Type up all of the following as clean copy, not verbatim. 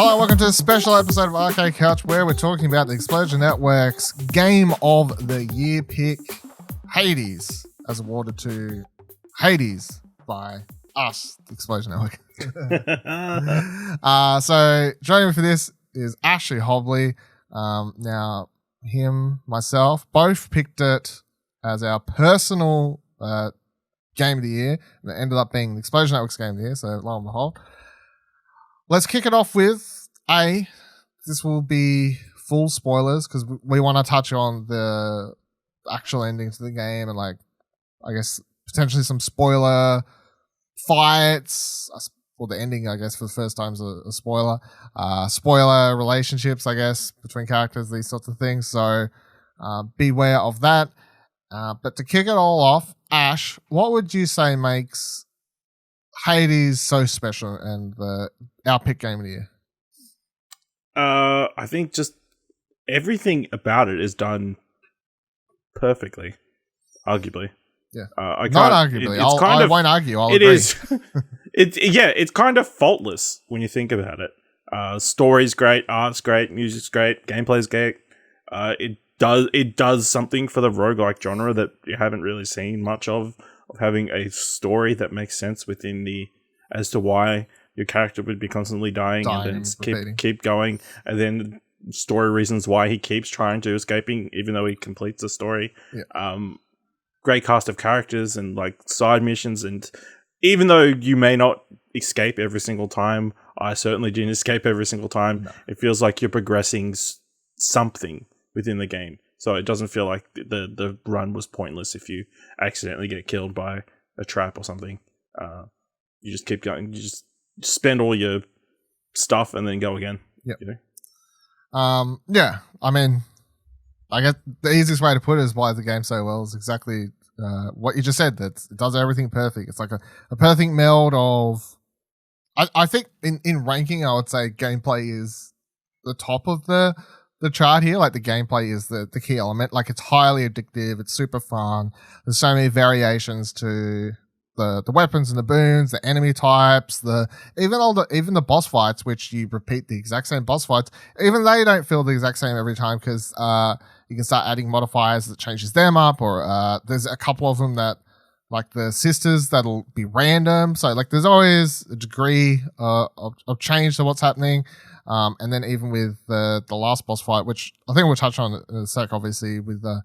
Hello, welcome to a special episode of Arcade Couch where we're talking about the Explosion Network's Game of the Year pick, Hades, as awarded to Hades by us, the Explosion Network. So joining me for this is Ashley Hobley. Now, myself, both picked it as our personal Game of the Year, and it ended up being the Explosion Network's Game of the Year, so lo and behold. Let's kick it off with this will be full spoilers because we want to touch on the actual ending to the game and I guess potentially some spoiler fights, or the ending, I guess, for the first time is a spoiler. Spoiler relationships, I guess, between characters, these sorts of things. So beware of that. But to kick it all off, Ash, what would you say makes Hades so special and our pick Game of the Year? I think just everything about it is done perfectly, arguably. Yeah, not arguably. I won't argue. I'll agree. It's kind of faultless when you think about it. Story's great, art's great, music's great, gameplay's great. It does something for the roguelike genre that you haven't really seen much of having a story that makes sense as to why your character would be constantly dying and then keep going, and then story reasons why he keeps trying to escaping even though he completes the story. Yeah. Great cast of characters and side missions, and even though you may not escape every single time, I certainly didn't escape every single time. No. It feels like you're progressing something within the game, so it doesn't feel like the run was pointless if you accidentally get killed by a trap or something. You just keep going. You just spend all your stuff and then go again. Yep. Yeah. I mean, I guess the easiest way to put it is why the game so well is exactly what you just said. That it does everything perfect. It's like a perfect meld of. I think in ranking, I would say gameplay is the top of the chart here. The gameplay is the key element. It's highly addictive. It's super fun. There's so many variations to the weapons and the boons, the enemy types, even the boss fights, which you repeat the exact same boss fights. Even they don't feel the exact same every time because you can start adding modifiers that changes them up, or there's a couple of them that the sisters that'll be random. So there's always a degree of change to what's happening. And then even with the last boss fight, which I think we'll touch on in a sec, obviously, with the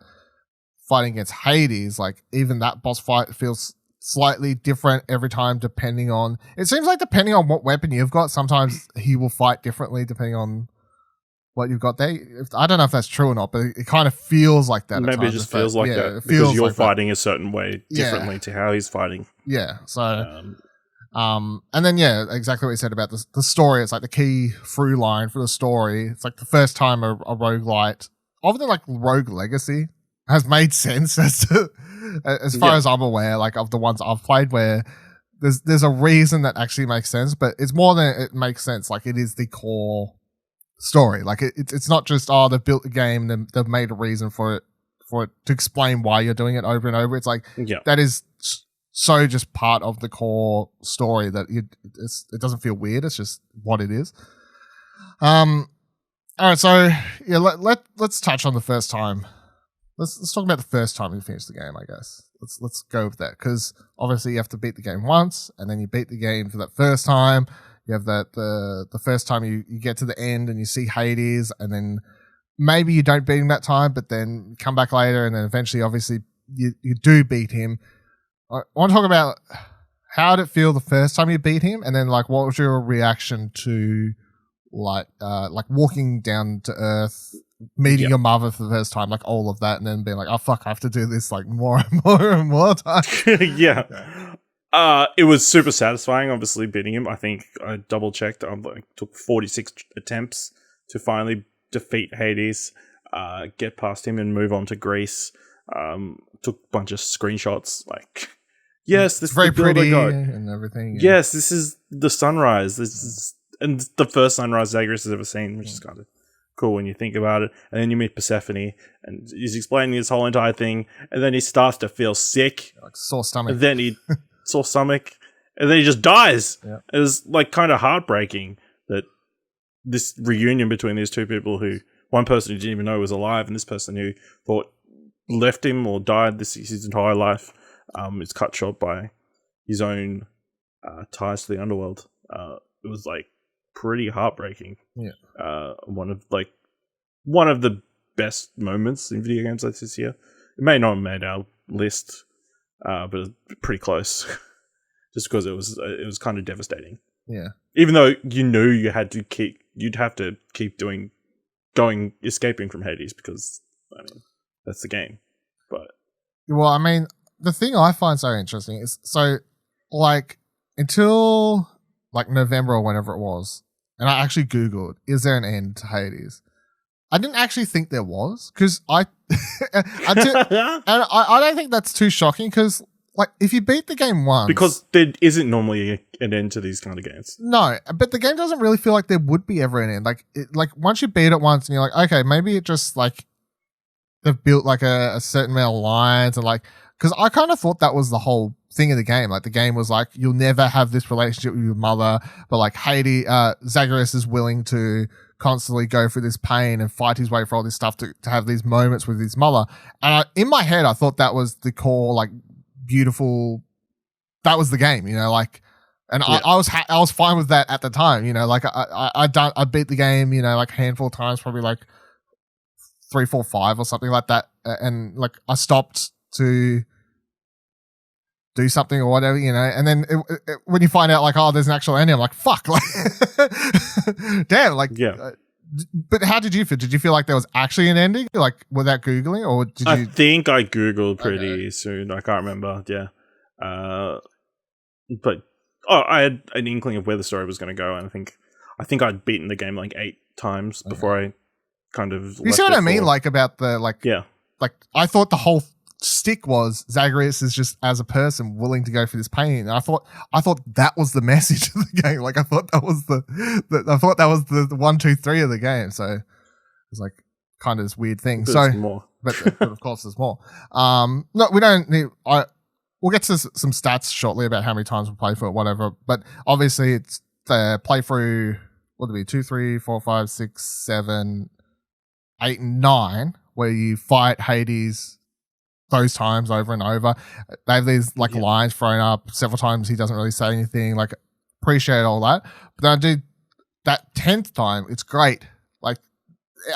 fighting against Hades, even that boss fight feels slightly different every time depending on what weapon you've got. Sometimes he will fight differently depending on what you've got there. I don't know if that's true or not, but it kind of feels like that. Maybe it just feels like that because you're fighting a certain way differently to how he's fighting. Yeah. So, and then exactly what you said about the story. It's the key through line for the story. It's the first time a roguelite, other than Rogue Legacy, has made sense as far as I'm aware, of the ones I've played, where there's a reason that actually makes sense, but it's more than it makes sense. It is the core story. It's not just they've built a game, they've made a reason for it to explain why you're doing it over and over. It's that is so just part of the core story that it doesn't feel weird. It's just what it is. All right, so let's touch on the first time. Let's talk about the first time you finish the game, I guess. Let's go with that, because obviously you have to beat the game once, and then you beat the game for that first time. You have the first time you get to the end and you see Hades, and then maybe you don't beat him that time, but then come back later, and then eventually, obviously, you do beat him. I want to talk about how did it feel the first time you beat him, and then what was your reaction to walking down to Earth, meeting your mother for the first time, all of that, and then being oh fuck, I have to do this more and more and more time. It was super satisfying, obviously, beating him. I think I double checked. Took 46 attempts to finally defeat Hades, get past him and move on to Greece. Took a bunch of screenshots. Yes, this is very pretty and everything. Yes, this is the sunrise. This is the first sunrise Zagreus has ever seen, which is kind of cool when you think about it. And then you meet Persephone, and he's explaining this whole entire thing, and then he starts to feel sick, sore stomach. And then he sore stomach, and then he just dies. Yeah. It was kind of heartbreaking that this reunion between these two people who one person who didn't even know was alive and this person who thought left him or died his entire life is cut short by his own ties to the underworld. It was like pretty heartbreaking. Yeah. One of the best moments in video games like this year. It may not have made our list, but it was pretty close. Just because it was kind of devastating. Yeah. Even though you knew you'd have to keep escaping from Hades because I mean that's the game. But well, I mean, the thing I find so interesting is like until like November or whenever it was, and I actually Googled, is there an end to Hades? I didn't actually think there was because I don't think that's too shocking because like if you beat the game once, because there isn't normally an end to these kind of games. No, but the game doesn't really feel like there would be ever an end. Like once you beat it once and you're like, okay, maybe it just like they've built like a certain amount of lines and like because I kind of thought that was the whole thing of the game. Like the game was like you'll never have this relationship with your mother, but like Zagreus is willing to constantly go through this pain and fight his way for all this stuff to have these moments with his mother. And in my head, I thought that was the core like beautiful. That was the game, you know, like. And yeah. I was fine with that at the time, you know, like I beat the game, you know, like a handful of times, probably like 3, 4, 5 or something like that. And like I stopped to do something or whatever, you know, and then when you find out like, oh, there's an actual ending, I'm like, fuck, like, damn, like, yeah. But how did you feel? Did you feel like there was actually an ending, like without Googling, or did you? I think I Googled pretty soon. I can't remember. Yeah. But I had an inkling of where the story was going to go, and I think I'd beaten the game like 8 times before I kind of. You see what I mean? Like about the like. Yeah. Like I thought the whole stick was Zagreus is just as a person willing to go through this pain. And I thought that was the message of the game. Like I thought that was the 1, 2, 3 of the game. So it was like kind of this weird thing. But so more. but of course there's more. No, we don't need. We'll get to some stats shortly about how many times we play for it, whatever. But obviously it's the playthrough. What would it be? 2, 3, 4, 5, 6, 7, 8, and 9, where you fight Hades those times over and over. They have these like lines thrown up several times. He doesn't really say anything. Like appreciate all that. But then I do that 10th time. It's great. Like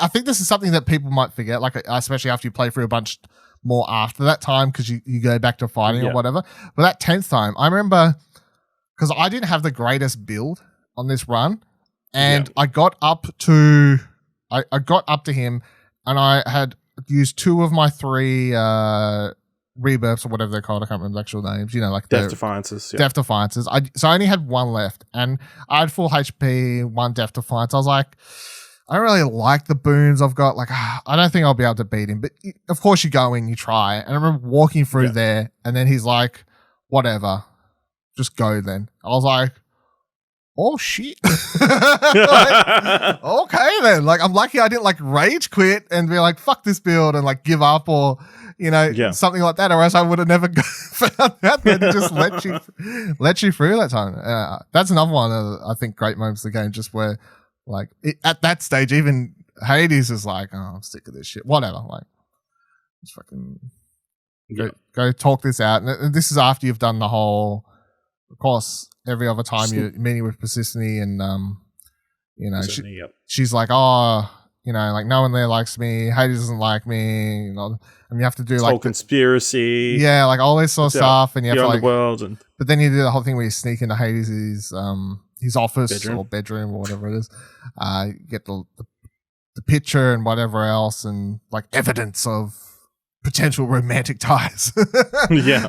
I think this is something that people might forget. Like especially after you play through a bunch more after that time because you go back to fighting or whatever. But that 10th time, I remember because I didn't have the greatest build on this run, and I got up to him, and I had used 2 of my 3 rebirths or whatever they're called. I can't remember the actual names. You know, like Death Defiances. Yeah. Death Defiances. So I only had 1 left, and I had full HP, 1 Death Defiance. I was like, I don't really like the boons I've got. Like, I don't think I'll be able to beat him. But of course, you go in, you try. And I remember walking through there, and then he's like, whatever, just go then. I was like, oh shit. Like, okay then. Like, I'm lucky I didn't like rage quit and be like, fuck this build and like give up or, you know, something like that. Or else I would have never found out that it just let you through that time. That's another one of, I think, great moments of the game, just where, like at that stage, even Hades is like, oh, I'm sick of this shit. Whatever. Like, just fucking go talk this out. And this is after you've done the whole, of course, every other time you're meeting with Persistene and, you know, she's like, oh, you know, like no one there likes me. Hades doesn't like me. You know, and you have to do it's like whole conspiracy. Yeah, like all this sort of stuff. And you have to like, the world and but then you do the whole thing where you sneak into Hades' his office or bedroom or whatever it is. You get the picture and whatever else and like evidence of potential romantic ties. Yeah.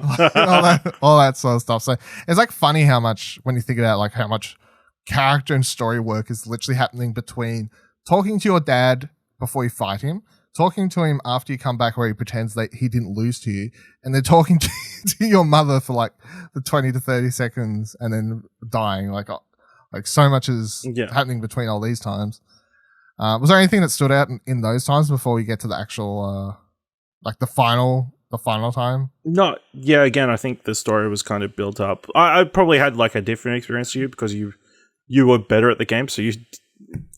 all that sort of stuff. So it's like funny how much, when you think about like how much character and story work is literally happening between talking to your dad before you fight him, talking to him after you come back where he pretends that he didn't lose to you, and then talking to your mother for like the 20 to 30 seconds and then dying. Like so much is happening between all these times. Was there anything that stood out in those times before we get to the actual, like the final time? No, yeah. Again, I think the story was kind of built up. I probably had like a different experience to you because you were better at the game, so you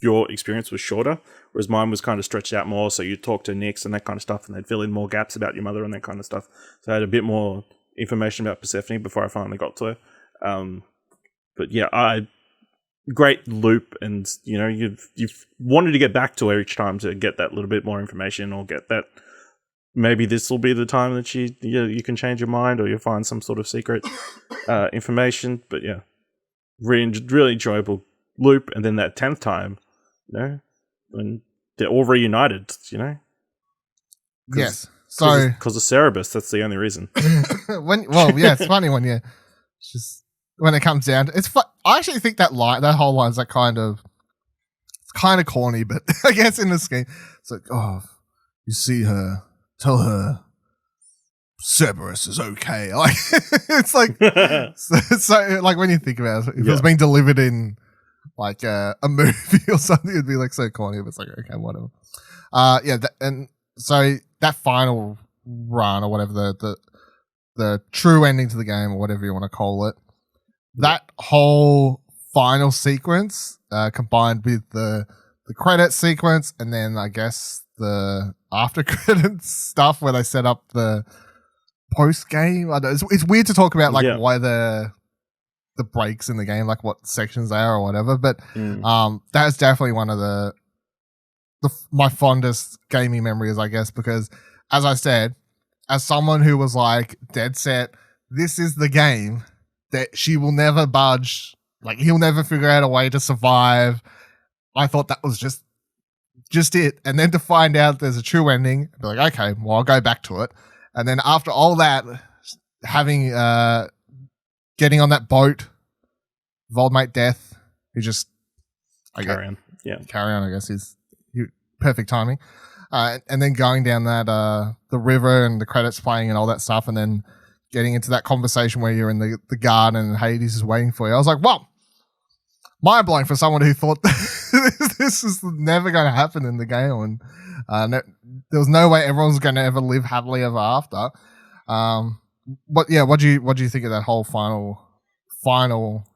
your experience was shorter, whereas mine was kind of stretched out more. So you talk to Nyx and that kind of stuff, and they'd fill in more gaps about your mother and that kind of stuff. So I had a bit more information about Persephone before I finally got to her. But yeah, great loop, and you've wanted to get back to her each time to get that little bit more information, or get that maybe this will be the time that you can change your mind, or you'll find some sort of secret information. But yeah, really enjoyable loop. And then that 10th time, when they're all reunited, Yes. So because of Cerebus, that's the only reason. It's funny when when it comes down to it's. I actually think that whole line is kind of corny, but I guess in this game, it's like, oh, you see her, tell her Cerberus is okay. Like it's like so like when you think about it, if it was being delivered in like a movie or something, it'd be like so corny. But it's like, okay, whatever. And so that final run or whatever, the true ending to the game or whatever you want to call it, that whole final sequence combined with the credit sequence, and then I guess the after credits stuff where they set up the post game. I know it's weird to talk about why the breaks in the game, like what sections they are or whatever, but that's definitely one of my fondest gaming memories, I guess, because as I said, as someone who was like dead set, this is the game that she will never budge, like he'll never figure out a way to survive. I thought that was just it. And then to find out there's a true ending, I'd be like, okay, well, I'll go back to it. And then after all that, having getting on that boat, Voldemort Death, who just carry on, I guess is perfect timing. And then going down that the river and the credits playing and all that stuff, and then getting into that conversation where you're in the garden and Hades is waiting for you. I was like, wow, mind blowing for someone who thought this is never going to happen in the game, and there was no way everyone's going to ever live happily ever after. But yeah, what do you think of that whole final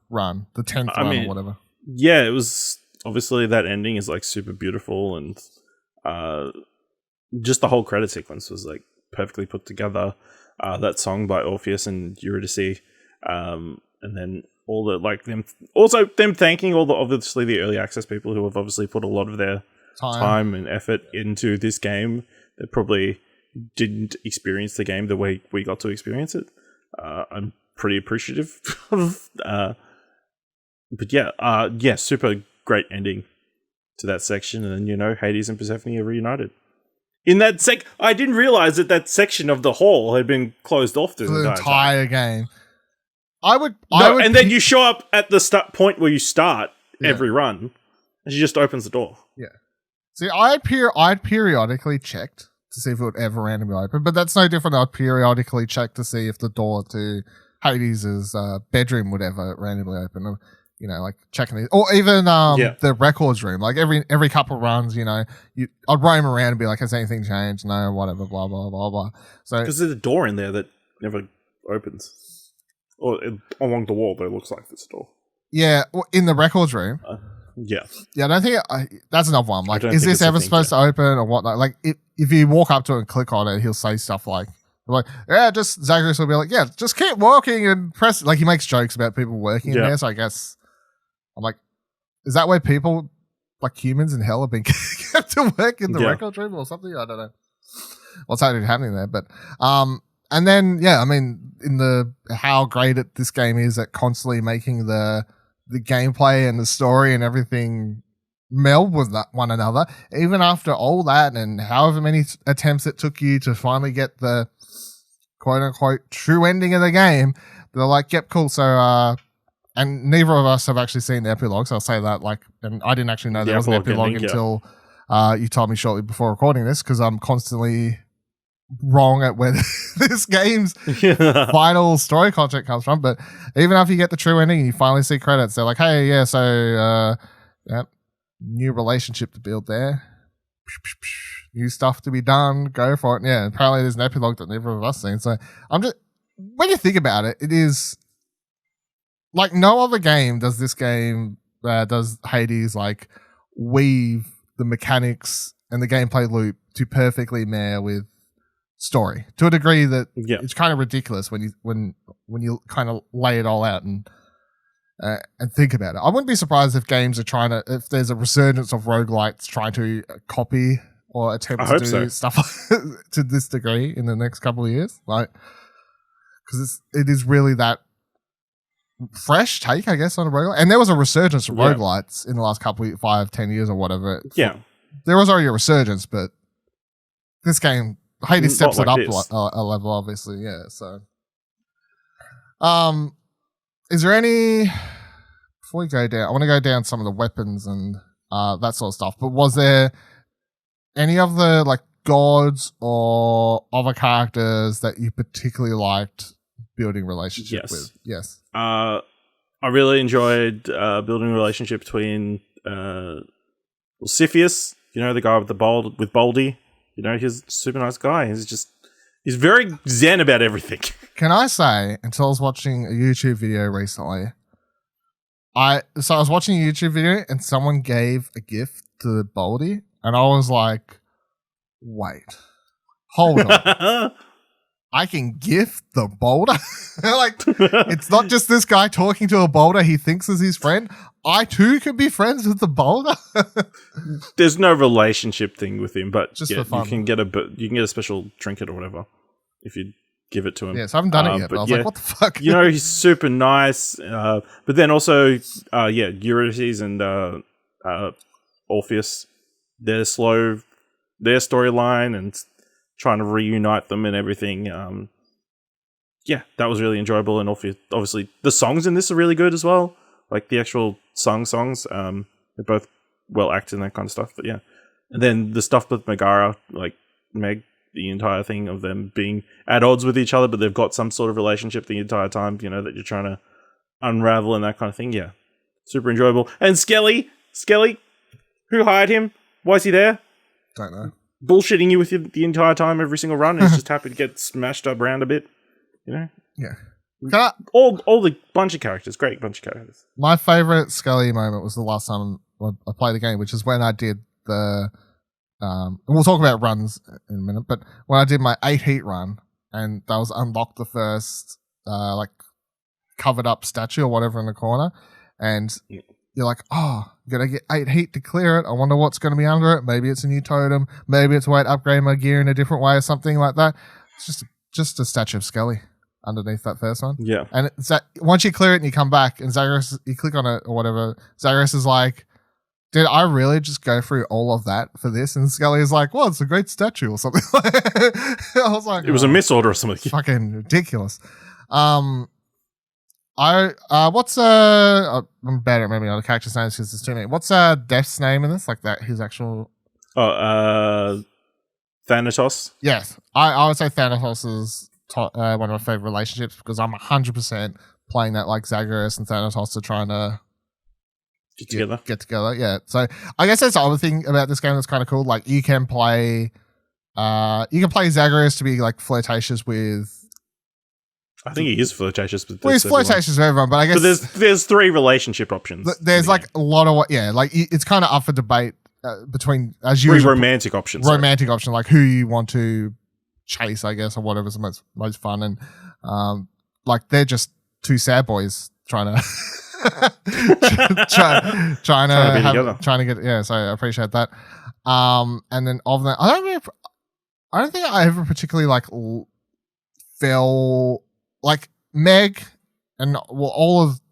run, the 10th run or whatever? Yeah, it was obviously that ending is like super beautiful, and just the whole credit sequence was like perfectly put together. That song by Orpheus and Eurydice, and then all the them thanking all the early access people who have obviously put a lot of their time and effort into this game that probably didn't experience the game the way we got to experience it. I'm pretty appreciative of, but yeah, super great ending to that section, and then Hades and Persephone are reunited. In that I didn't realize that section of the hall had been closed off through the entire game. And then you show up at the point where you start every run, and she just opens the door. Yeah. See, I'd periodically checked to see if it would ever randomly open, but that's no different. I'd periodically check to see if the door to Hades' bedroom would ever randomly open. Like checking it, or even the records room. Like every couple of runs, I'd roam around and be like, "Has anything changed? No, whatever, blah blah blah blah." So because there's a door in there that never opens, or along the wall, there looks like there's a door. Yeah, in the records room. Yeah. I don't think that's another one. Like, is this ever supposed to open or whatnot? Like, if you walk up to it and click on it, he'll say stuff like, Zagreus will be like, yeah, just keep walking and press. Like, he makes jokes about people working in there. So I guess I'm like, is that where people like humans in hell have been kept to work in the record room or something? I don't know what's actually happening there, but and then in how great this game is at constantly making the gameplay and the story and everything meld with one another, even after all that and however many attempts it took you to finally get the quote unquote true ending of the game. They're like, yep, cool. So and neither of us have actually seen the epilogue, so I'll say that, and I didn't actually know there was an epilogue until you told me shortly before recording this, because I'm constantly wrong at where this game's final story content comes from. But even after you get the true ending and you finally see credits, they're like, hey, yeah, so new relationship to build there, new stuff to be done, go for it. And yeah, apparently there's an epilogue that neither of us seen. So I'm just, when you think about it, it is like no other game does this game does Hades like weave the mechanics and the gameplay loop to perfectly marry with story to a degree that it's kind of ridiculous when you kind of lay it all out and think about it. I wouldn't be surprised if games are if there's a resurgence of roguelites trying to copy or attempt to do stuff to this degree in the next couple of years, like, because it is really that fresh take, I guess, on a roguelite. And there was a resurgence of roguelites in the last couple of 5-10 years or whatever. Yeah, there was already a resurgence, but this game, Hades steps it up a level, obviously. Yeah, so is there any, before we go down, I want to go down some of the weapons and that sort of stuff, but was there any of the like gods or other characters that you particularly liked building relationship with? Yes. I really enjoyed building a relationship between Cepheus, the guy with with Baldy. He's a super nice guy. He's very zen about everything. Can I say, until I was watching a YouTube video recently, I was watching a YouTube video and someone gave a gift to Baldy, and I was like, wait, hold on. I can gift the boulder? Like, it's not just this guy talking to a boulder he thinks is his friend. I too can be friends with the boulder. There's no relationship thing with him, but just for fun. You can get a special trinket or whatever if you give it to him. Yes, I haven't done it yet, but I was like, what the fuck? He's super nice. But then also, Eurydice and Orpheus, their storyline and trying to reunite them and everything. That was really enjoyable. And obviously, the songs in this are really good as well. Like the actual songs. They're both well acted and that kind of stuff. But yeah. And then the stuff with Megara, like Meg, the entire thing of them being at odds with each other, but they've got some sort of relationship the entire time, that you're trying to unravel and that kind of thing. Yeah. Super enjoyable. And Skelly, who hired him? Why is he there? Don't know. Bullshitting you with you the entire time, every single run. He's just happy to get smashed up around a bit. Yeah. All the bunch of characters. Great bunch of characters. My favorite Scully moment was the last time I played the game, which is when I did the we'll talk about runs in a minute, but when I did my 8 heat run and that was unlocked the first like covered up statue or whatever in the corner, and you're like, oh, I'm gonna get 8 heat to clear it. I wonder what's gonna be under it. Maybe it's a new totem, maybe it's a way to upgrade my gear in a different way or something like that. It's just a statue of Scully underneath that first one. Yeah. And once you clear it and you come back and Zagreus, you click on it or whatever, Zagreus is like, did I really just go through all of that for this? And Scully is like, well, it's a great statue or something. I was like, it was a misorder or something. Fucking ridiculous. I'm better at maybe other characters' names because there's too many. What's Death's name in this? Like that, his actual. Thanatos. Yes, I would say Thanatos is one of my favorite relationships because I'm 100% playing that like Zagreus and Thanatos are trying to get together. Yeah. So I guess that's the other thing about this game that's kind of cool. Like you can play Zagreus to be like flirtatious with. I think he is flirtatious with. Well, he's flirtatious with everyone, but I guess there's 3 relationship options. There's like a lot of like it's kind of up for debate between as 3 romantic options. Romantic option, like who you want to chase, I guess, or whatever's the most fun, and like they're just 2 sad boys trying to. trying to get so I appreciate that. And then of that, I don't think I ever particularly like fell like Meg and all of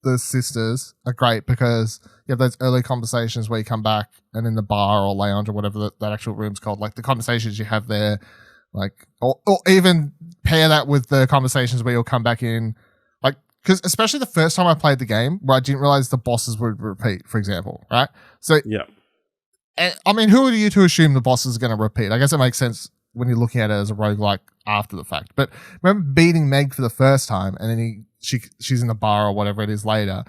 the sisters are great because you have those early conversations where you come back and in the bar or lounge or whatever that actual room's called, like the conversations you have there, like or even pair that with the conversations where you'll come back in. Because especially the first time I played the game, where I didn't realize the bosses would repeat, for example, right? So, yeah. And, I mean, who are you to assume the boss is going to repeat? I guess it makes sense when you're looking at it as a roguelike after the fact. But remember beating Meg for the first time, and then she's in the bar or whatever it is later.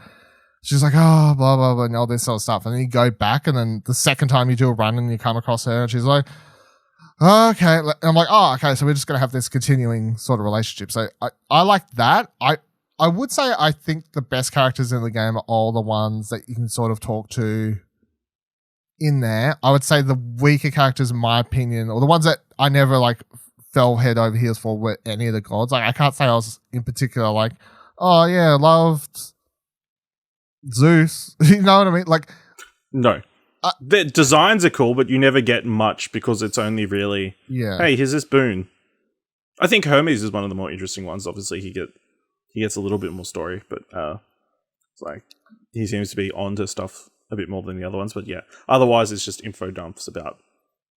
She's like, oh, blah, blah, blah, and all this sort of stuff. And then you go back, and then the second time you do a run and you come across her, and she's like, okay. And I'm like, oh, okay, so we're just going to have this continuing sort of relationship. So I like that. I would say I think the best characters in the game are all the ones that you can sort of talk to in there. I would say the weaker characters, in my opinion, or the ones that I never like fell head over heels for, were any of the gods. Like I can't say I was in particular like, oh yeah, loved Zeus. You know what I mean? Like, no. The designs are cool, but you never get much because it's only really, hey, here's this boon. I think Hermes is one of the more interesting ones. Obviously, he gets a little bit more story, but it's like he seems to be onto stuff a bit more than the other ones. But yeah, otherwise it's just info dumps about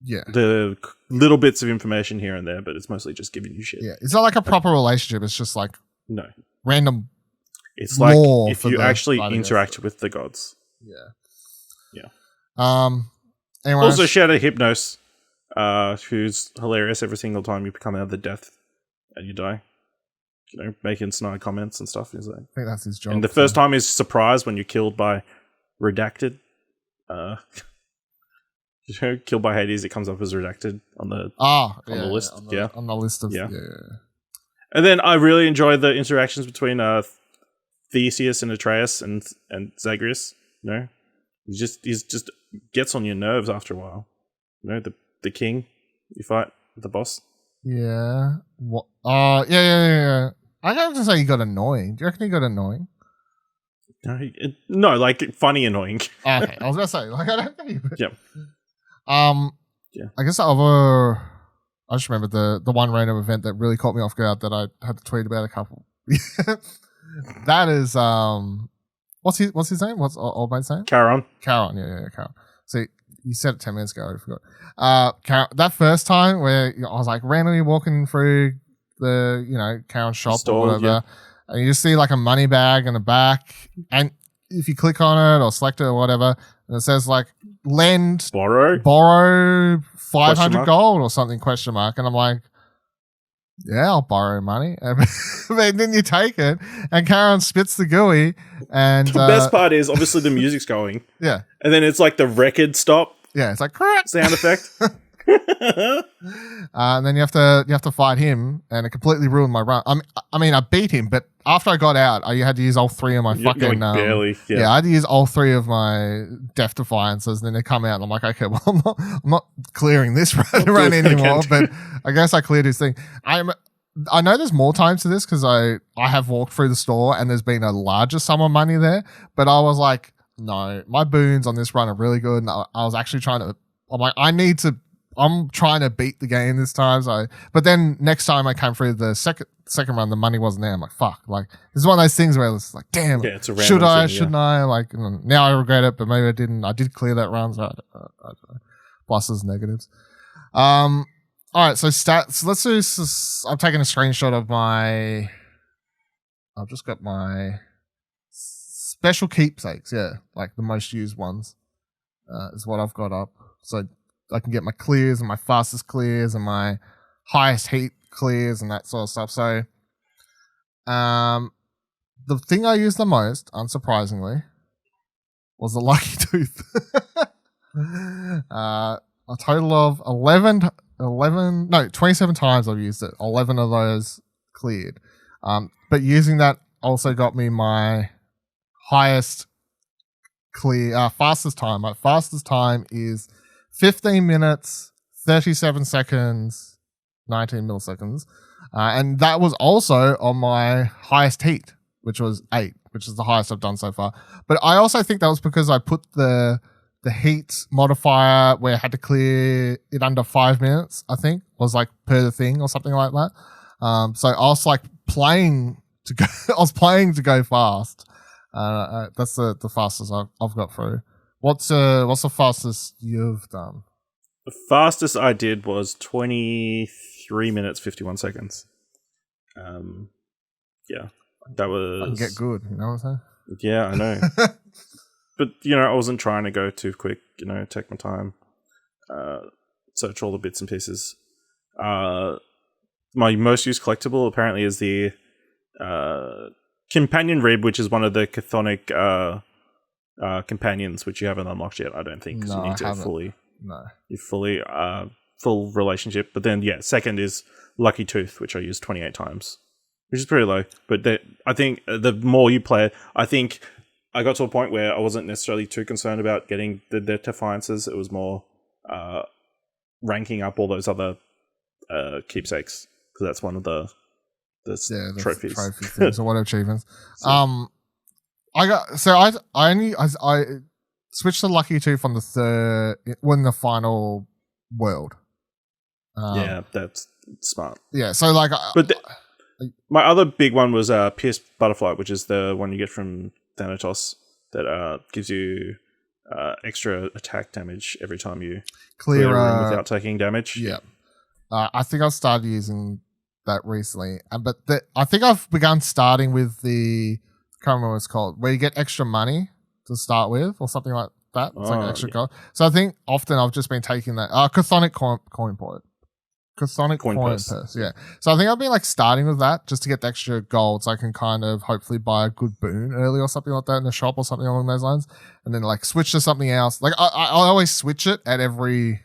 the little bits of information here and there, but it's mostly just giving you shit. Yeah, it's not like a proper relationship. It's just like random. It's like if you actually interact with the gods. Yeah. Also, shout out Hypnos, who's hilarious every single time you come out of the death and you die. You know, making snide comments and stuff. He's like, I think that's his job. And the first time he's surprised when you're killed by Redacted. You know, killed by Hades, it comes up as Redacted on the list. On the list of And then I really enjoy the interactions between Theseus and Atreus and Zagreus. You know, he's just gets on your nerves after a while. You know, the king you fight, the boss. Yeah. What? Yeah. I have to say he got annoying. Do you reckon he got annoying? No, like funny annoying. Okay, I was gonna say like I don't think. Yeah. I guess I just remember the one random event that really caught me off guard that I had to tweet about a couple. That is what's his name? What's old mate's name? Charon. Yeah, Charon. See, you said it 10 minutes ago. I forgot. Charon, that first time where I was like randomly walking through the Charon shop or whatever, and you just see like a money bag in the back, and if you click on it or select it or whatever, and it says like borrow 500 gold or something ? And I'm like, yeah, I'll borrow money. And then you take it, and Charon spits the GUI. And the best part is obviously the music's going. Yeah, and then it's like the record stop. Yeah, it's like correct sound effect. And then you have to fight him, and it completely ruined my run. I mean, I beat him, but after I got out, I had to use all three of my fucking barely. Yeah, I had to use all three of my Death Defiances, and then they come out, and I'm like, okay, well, I'm not clearing this run anymore. But I guess I cleared his thing. I know there's more times to this because I have walked through the store and there's been a larger sum of money there, but I was like, no, my boons on this run are really good, and I was actually I'm trying to beat the game this time. So, but then next time I came through the second run, the money wasn't there. I'm like, fuck. Like, this is one of those things where it's like, damn, it's a should I? Shouldn't I? Like, now I regret it, but maybe I didn't. I did clear that run. So I don't know. Pluses, negatives. All right. So stats. Let's do this. I'm taking a screenshot of I've just got my special keepsakes. Yeah. Like the most used ones is what I've got up. So I can get my clears and my fastest clears and my highest heat clears and that sort of stuff. So, the thing I used the most, unsurprisingly, was the Lucky Tooth. A total of 27 times I've used it. 11 of those cleared. But using that also got me my highest fastest time. My fastest time is 15 minutes, 37 seconds, 19 milliseconds. And that was also on my highest heat, which was 8, which is the highest I've done so far. But I also think that was because I put the heat modifier where I had to clear it under 5 minutes, I think, was like per the thing or something like that. So I was like playing to go, I was playing to go fast. That's the fastest I've got through. What's the fastest you've done? The fastest I did was 23 minutes 51 seconds. Yeah, that was. I can get good. You know what I'm saying? Yeah, I know. But I wasn't trying to go too quick. Take my time, search all the bits and pieces. My most used collectible apparently is the companion rib, which is one of the chthonic companions, which you haven't unlocked yet, I don't think, because you need to full relationship. But then, second is Lucky Tooth, which I used 28 times, which is pretty low. But I think the more you play it, I think I got to a point where I wasn't necessarily too concerned about getting the defiances. It was more ranking up all those other keepsakes, because that's one of the trophies. Trophy things or what achievements. So- I switched to Lucky Tooth on the final world. Yeah, that's smart. Yeah, so like, But my other big one was Pierced Butterfly, which is the one you get from Thanatos that gives you extra attack damage every time you clear a room without taking damage. Yeah. I think I've started using that recently, but I think I've begun starting with I can't remember what it's called, where you get extra money to start with, or something like that. It's like an extra gold. So I think often I've just been taking that Chthonic coin port. Chthonic coin purse. Yeah. So I think I've been like starting with that just to get the extra gold, so I can kind of hopefully buy a good boon early or something like that in the shop or something along those lines, and then like switch to something else. Like I always switch it at every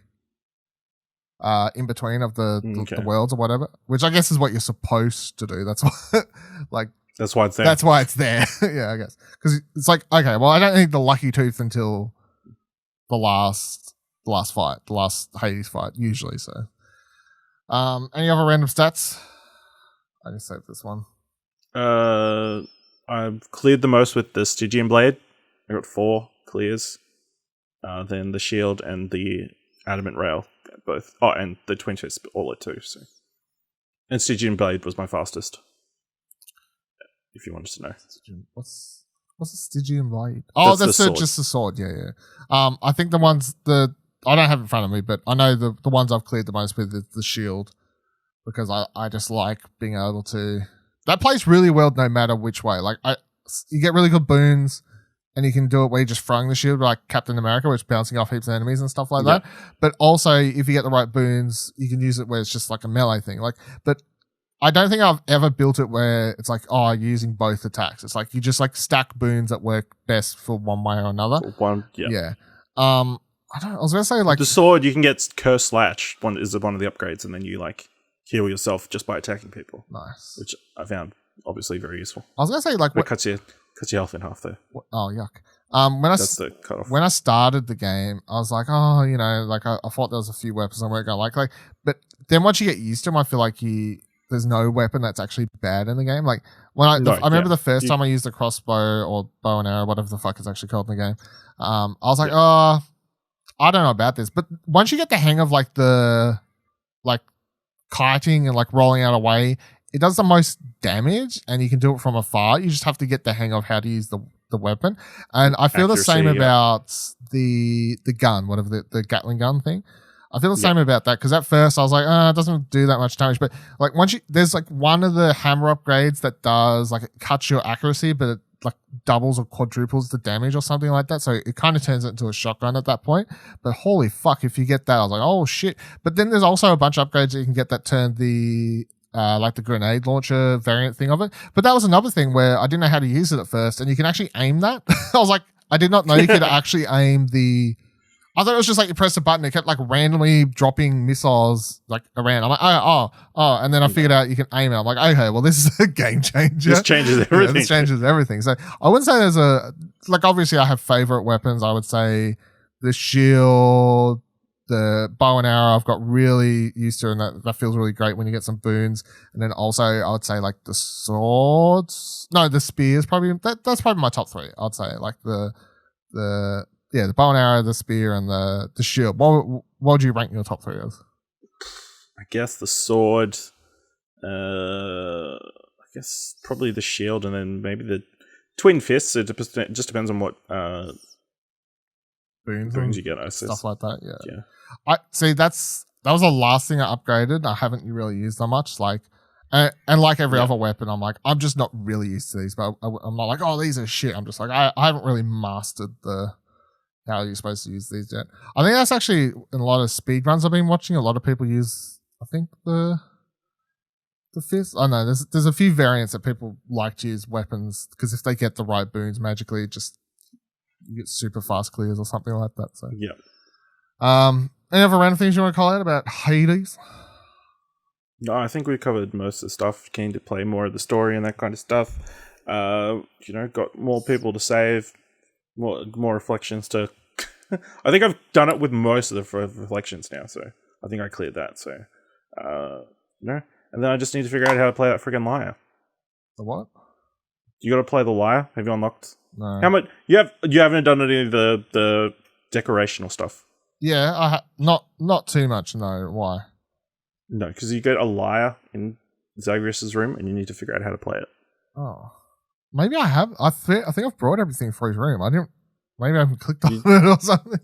in between of the worlds or whatever, which I guess is what you're supposed to do. That's what that's why it's there. That's why it's there. Yeah, I guess, because it's like, okay, well, I don't need the Lucky Tooth until the last fight, the last Hades fight usually. So, any other random stats? I just saved this one. I've cleared the most with the Stygian Blade. I got 4 clears. Then the shield and the adamant rail, both. Oh, and the twin fist, all at 2. So, and Stygian Blade was my fastest. If you wanted to know, what's the Stygian Blade? Oh, that's just the sword. Yeah. I think the ones I don't have it in front of me, but I know the ones I've cleared the most with is the shield, because I just like being able to. That plays really well no matter which way. Like you get really good boons, and you can do it where you're just throwing the shield like Captain America, where it's bouncing off heaps of enemies and stuff like that. But also, if you get the right boons, you can use it where it's just like a melee thing. But I don't think I've ever built it where it's like, you're using both attacks. It's like you just like stack boons that work best for one way or another. Yeah. I was gonna say, like, the sword, you can get Curse Slash. One of the upgrades, and then you like heal yourself just by attacking people. Nice, which I found obviously very useful. I was gonna say, like, what cuts your health in half though. Oh, yuck. That's the cutoff. When I started the game, I was like, like I thought there was a few weapons I weren't gonna like, but then once you get used to them, I feel like there's no weapon that's actually bad in the game. Like when I remember the first time I used a crossbow or bow and arrow, whatever the fuck it's actually called in the game. I was like, I don't know about this. But once you get the hang of like the kiting and like rolling out away, it does the most damage, and you can do it from afar. You just have to get the hang of how to use the weapon. And I feel the same about the gun, whatever the Gatling gun thing. I feel the same about that, because at first I was like, it doesn't do that much damage. But like there's like one of the hammer upgrades that does like, it cuts your accuracy, but it like doubles or quadruples the damage or something like that. So it kind of turns it into a shotgun at that point. But holy fuck, if you get that, I was like, oh shit. But then there's also a bunch of upgrades that you can get that turn the like the grenade launcher variant thing of it. But that was another thing where I didn't know how to use it at first, and you can actually aim that. I was like, I did not know you could actually aim I thought it was just like you press a button, it kept like randomly dropping missiles like around. I'm like, oh, and then I figured out you can aim it. I'm like, okay, well, this is a game changer. This changes everything. Yeah, this changes everything. So I wouldn't say there's obviously I have favorite weapons. I would say the shield, the bow and arrow I've got really used to, and that feels really great when you get some boons. And then also I would say like the swords. No, the spears probably that's probably my top 3. I'd say like the bow and arrow, the spear, and the shield. What would you rank your top 3 as? I guess the sword. I guess probably the shield, and then maybe the twin fists. It just depends on what boons you get. I guess stuff like that. Yeah. I see. That was the last thing I upgraded. I haven't really used that much. Like, and like every other weapon, I'm like, I'm just not really used to these. But I'm not like, these are shit. I'm just like, I haven't really mastered how you're supposed to use these yet. I think that's actually in a lot of speed runs I've been watching. A lot of people use, I think, the fist. I know there's a few variants that people like to use weapons, because if they get the right boons magically, you get super fast clears or something like that. So any other random things you want to call out about Hades? No, I think we covered most of the stuff. Keen to play more of the story and that kind of stuff. Got more people to save. more reflections to. I think I've done it with most of the reflections now, so I think I cleared that. So no, and then I just need to figure out how to play that freaking lyre. The what? You got to play the lyre. Have you unlocked? No. How much you haven't done any of the decorational stuff? Yeah, not too much. No, why? No, because you get a lyre in Zagreus's room, and you need to figure out how to play it. Oh, maybe I have. I think I've brought everything for his room. I didn't. Maybe I haven't clicked on it or something,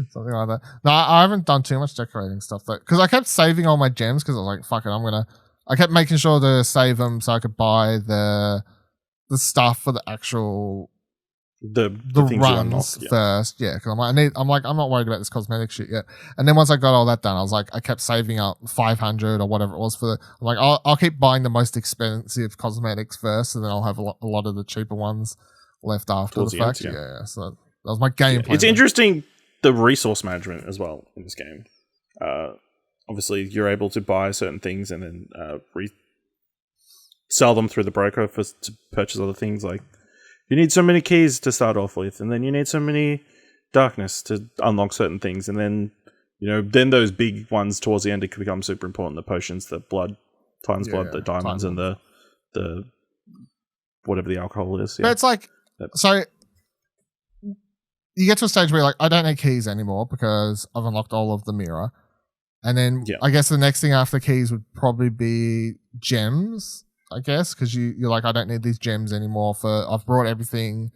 something like that. No, I haven't done too much decorating stuff though, because I kept saving all my gems because I was like, "Fuck it, I kept making sure to save them so I could buy the stuff for the actual the things runs first. Yeah, because I'm not worried about this cosmetic shit yet. And then once I got all that done, I was like, I kept saving up 500 or whatever it was for I'm like, I'll keep buying the most expensive cosmetics first, and then I'll have a lot of the cheaper ones left after the fact. Yeah. So that was my game plan. It's interesting, the resource management as well in this game. Obviously, you're able to buy certain things and then sell them through the broker to purchase other things. Like, you need so many keys to start off with, and then you need so many darkness to unlock certain things, and then then those big ones towards the end can become super important. The potions, the blood, times blood, the diamonds, and the whatever the alcohol is. Yeah. But it's like so. You get to a stage where you're like, I don't need keys anymore because I've unlocked all of the mirror. And then I guess the next thing after keys would probably be gems, I guess, because you're like, I don't need these gems anymore I've brought everything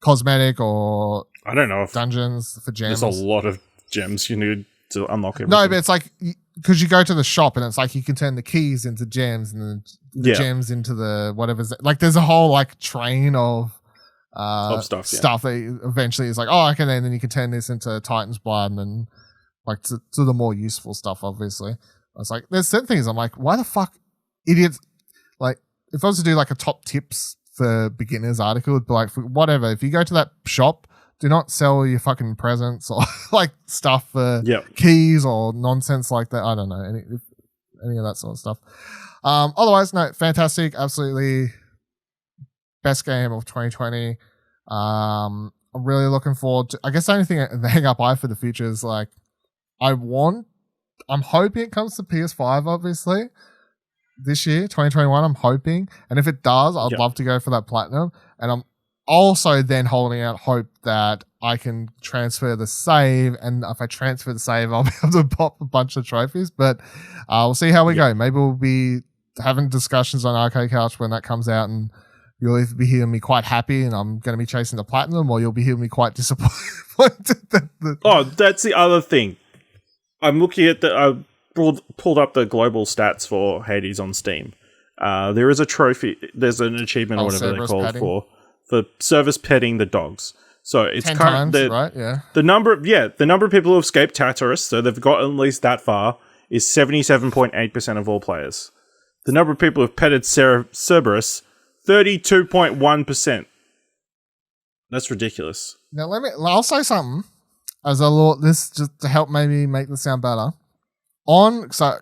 cosmetic or I don't know if dungeons for gems. There's a lot of gems you need to unlock everything. No, but it's like, because you go to the shop and it's like you can turn the keys into gems and then the gems into the whatever's, like there's a whole like train of stuff that eventually is like, oh, okay, then you can turn this into Titan's blood and then like to the more useful stuff, obviously. I was like, there's certain things I'm like, why the fuck idiots, like if I was to do like a top tips for beginners article, it'd be like, whatever, if you go to that shop, do not sell your fucking presents or like stuff for keys or nonsense like that. I don't know, any of that sort of stuff. Otherwise, no, fantastic, absolutely best game of 2020. I'm really looking forward to, I guess the only thing, the hang up I have for the future is like, I'm hoping it comes to PS5, obviously, this year, 2021, I'm hoping. And if it does, I'd love to go for that platinum. And I'm also then holding out hope that I can transfer the save. And if I transfer the save, I'll be able to pop a bunch of trophies. But we'll see how we go. Maybe we'll be having discussions on Arcade Couch when that comes out, and you'll either be hearing me quite happy and I'm going to be chasing the platinum, or you'll be hearing me quite disappointed. Oh, that's the other thing. I'm looking at I pulled up the global stats for Hades on Steam. There is a trophy. There's an achievement or whatever they're called for service petting the dogs. So it's 10 times, right? Yeah. The number of people who have escaped Tartarus, so they've got at least that far, is 77.8% of all players. The number of people who have petted Cerberus, 32.1%. That's ridiculous. Now I'll say something this just to help maybe make this sound better. Because I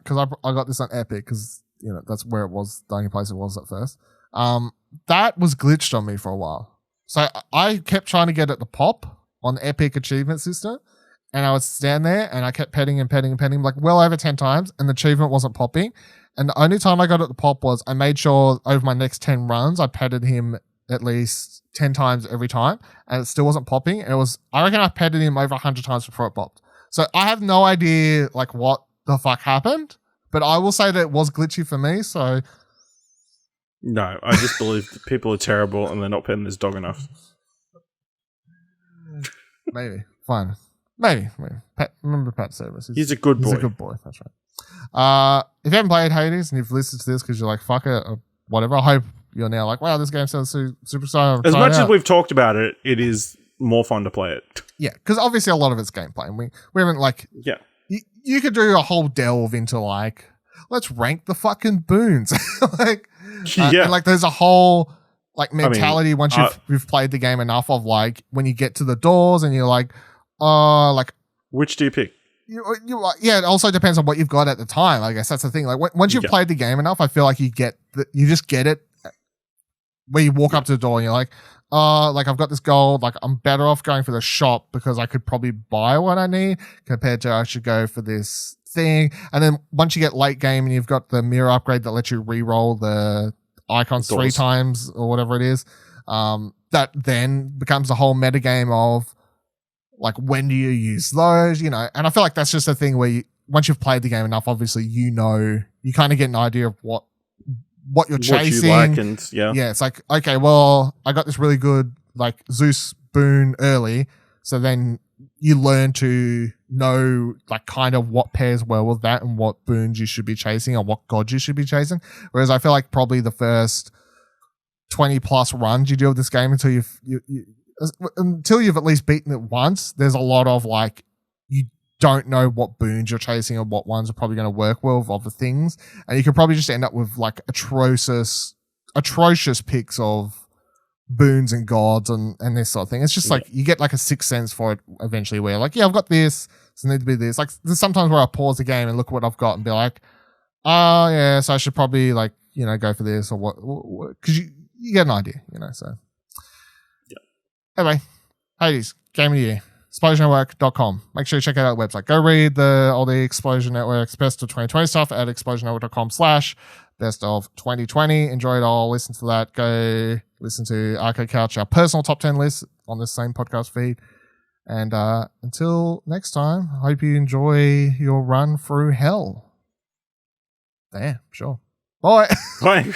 got this on Epic because that's where it was, the only place it was at first. That was glitched on me for a while. So I kept trying to get it to pop on the Epic achievement system, and I would stand there and I kept petting like well over 10 times, and the achievement wasn't popping. And the only time I got it to pop was I made sure over my next 10 runs I petted him at least 10 times every time, and it still wasn't popping. And I reckon I petted him over 100 times before it popped. So I have no idea like what the fuck happened, but I will say that it was glitchy for me. So no, I just believe that people are terrible and they're not petting this dog enough. Maybe. Fine. Maybe. Remember Pat Service. He's a good boy. He's a good boy. That's right. If you haven't played Hades and you've listened to this because you're like, fuck it, or whatever, I hope you're now like, wow, this game sounds super exciting. As much as we've talked about it, it is more fun to play it. Yeah, because obviously a lot of it's gameplay. And we haven't like... Yeah. You could do a whole delve into like, let's rank the fucking boons. like, and like there's a whole like mentality once you've played the game enough of like when you get to the doors and you're like, like which do you pick? It also depends on what you've got at the time. I guess that's the thing. Like once you've played the game enough, I feel like you just get it where you walk up to the door and you're like, like I've got this gold, like I'm better off going for the shop because I could probably buy what I need compared to I should go for this thing. And then once you get late game and you've got the mirror upgrade that lets you re-roll the icons 3 times or whatever it is, that then becomes the whole meta game of like, when do you use those, and I feel like that's just a thing where once you've played the game enough, obviously, you kind of get an idea of what you're chasing. What you like, and yeah, it's like, okay, well, I got this really good like Zeus boon early, so then you learn to know like kind of what pairs well with that and what boons you should be chasing or what gods you should be chasing. Whereas I feel like probably the first 20 plus runs you do of this game until you've at least beaten it once, there's a lot of like, you don't know what boons you're chasing or what ones are probably going to work well with other things, and you could probably just end up with like atrocious picks of boons and gods and this sort of thing. It's just like you get like a sixth sense for it eventually, where like, yeah, I've got this, so it need to be this. Like there's sometimes where I pause the game and look at what I've got and be like, oh yeah, so I should probably like go for this or what, because you get an idea, so. Anyway, Hades, Game of the Year, ExplosionNetwork.com. Make sure you check out the website. Go read all the Explosion Network's Best of 2020 stuff at ExplosionNetwork.com/Best of 2020. Enjoy it all. Listen to that. Go listen to Arcade Couch, our personal top 10 list on this same podcast feed. And until next time, I hope you enjoy your run through hell. There, sure. Bye. Bye.